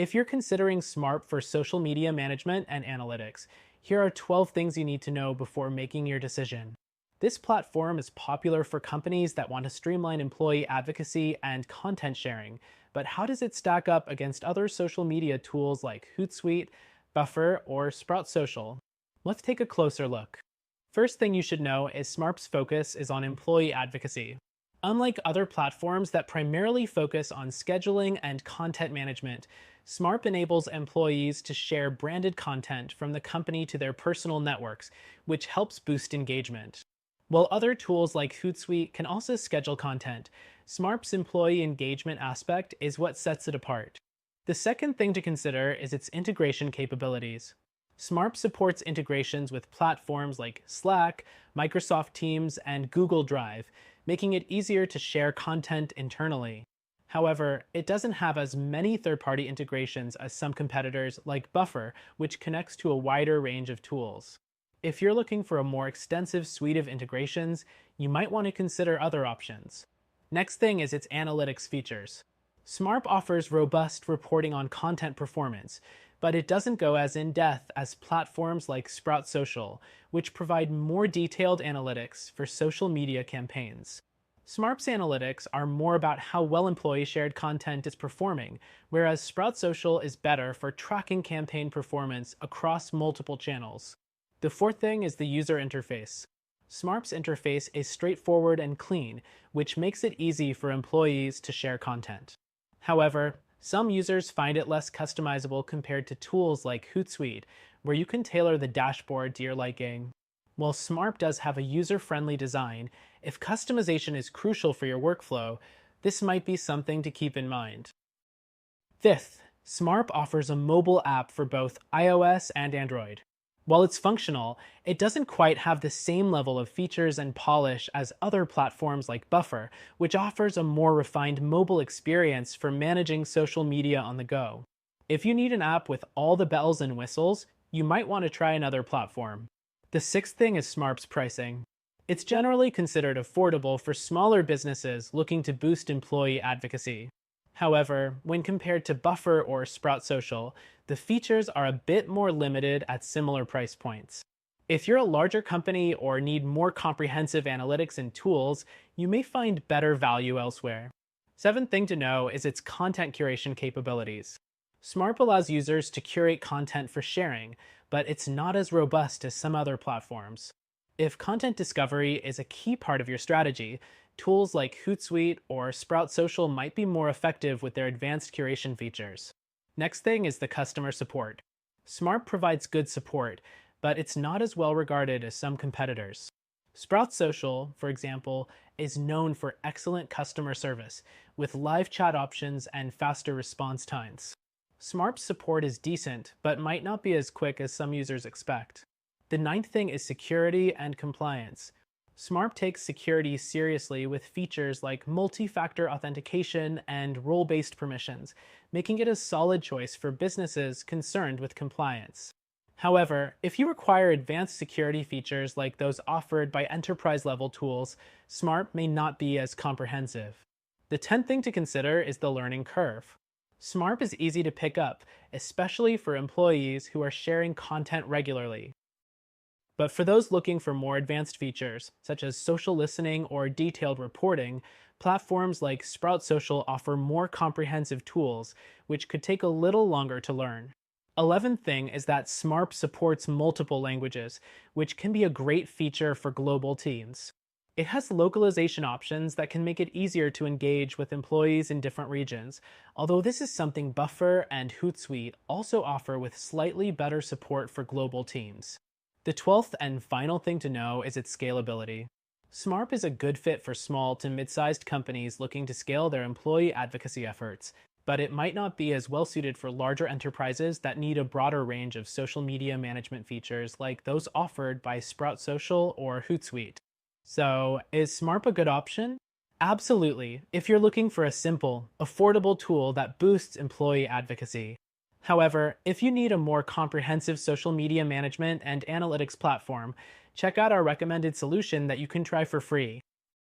If you're considering Smarp for social media management and analytics, here are 12 things you need to know before making your decision. This platform is popular for companies that want to streamline employee advocacy and content sharing, but how does it stack up against other social media tools like Hootsuite, Buffer, or Sprout Social? Let's take a closer look. First thing you should know is Smarp's focus is on employee advocacy. Unlike other platforms that primarily focus on scheduling and content management, Smarp enables employees to share branded content from the company to their personal networks, which helps boost engagement. While other tools like Hootsuite can also schedule content, Smarp's employee engagement aspect is what sets it apart. The second thing to consider is its integration capabilities. Smarp supports integrations with platforms like Slack, Microsoft Teams, and Google Drive, making it easier to share content internally. However, it doesn't have as many third-party integrations as some competitors like Buffer, which connects to a wider range of tools. If you're looking for a more extensive suite of integrations, you might want to consider other options. Next thing is its analytics features. Smarp offers robust reporting on content performance, but it doesn't go as in-depth as platforms like Sprout Social, which provide more detailed analytics for social media campaigns. Smarp's analytics are more about how well employee-shared content is performing, whereas Sprout Social is better for tracking campaign performance across multiple channels. The fourth thing is the user interface. Smarp's interface is straightforward and clean, which makes it easy for employees to share content. However, some users find it less customizable compared to tools like Hootsuite, where you can tailor the dashboard to your liking. While Smarp does have a user-friendly design, if customization is crucial for your workflow, this might be something to keep in mind. Fifth, Smarp offers a mobile app for both iOS and Android. While it's functional, it doesn't quite have the same level of features and polish as other platforms like Buffer, which offers a more refined mobile experience for managing social media on the go. If you need an app with all the bells and whistles, you might want to try another platform. The sixth thing is Smarp's pricing. It's generally considered affordable for smaller businesses looking to boost employee advocacy. However, when compared to Buffer or Sprout Social, the features are a bit more limited at similar price points. If you're a larger company or need more comprehensive analytics and tools, you may find better value elsewhere. Seventh thing to know is its content curation capabilities. Smarp allows users to curate content for sharing, but it's not as robust as some other platforms. If content discovery is a key part of your strategy, tools like Hootsuite or Sprout Social might be more effective with their advanced curation features. Next thing is the customer support. Smarp provides good support, but it's not as well regarded as some competitors. Sprout Social, for example, is known for excellent customer service, with live chat options and faster response times. Smarp's support is decent, but might not be as quick as some users expect. The ninth thing is security and compliance. Smarp takes security seriously with features like multi-factor authentication and role-based permissions, making it a solid choice for businesses concerned with compliance. However, if you require advanced security features like those offered by enterprise-level tools, Smarp may not be as comprehensive. The 10th thing to consider is the learning curve. Smarp is easy to pick up, especially for employees who are sharing content regularly. But for those looking for more advanced features, such as social listening or detailed reporting, platforms like Sprout Social offer more comprehensive tools, which could take a little longer to learn. 11th thing is that Smarp supports multiple languages, which can be a great feature for global teams. It has localization options that can make it easier to engage with employees in different regions, although this is something Buffer and Hootsuite also offer with slightly better support for global teams. The 12th and final thing to know is its scalability. Smarp is a good fit for small to mid-sized companies looking to scale their employee advocacy efforts, but it might not be as well suited for larger enterprises that need a broader range of social media management features like those offered by Sprout Social or Hootsuite. So, is Smarp a good option? Absolutely, if you're looking for a simple, affordable tool that boosts employee advocacy. However, if you need a more comprehensive social media management and analytics platform, check out our recommended solution that you can try for free.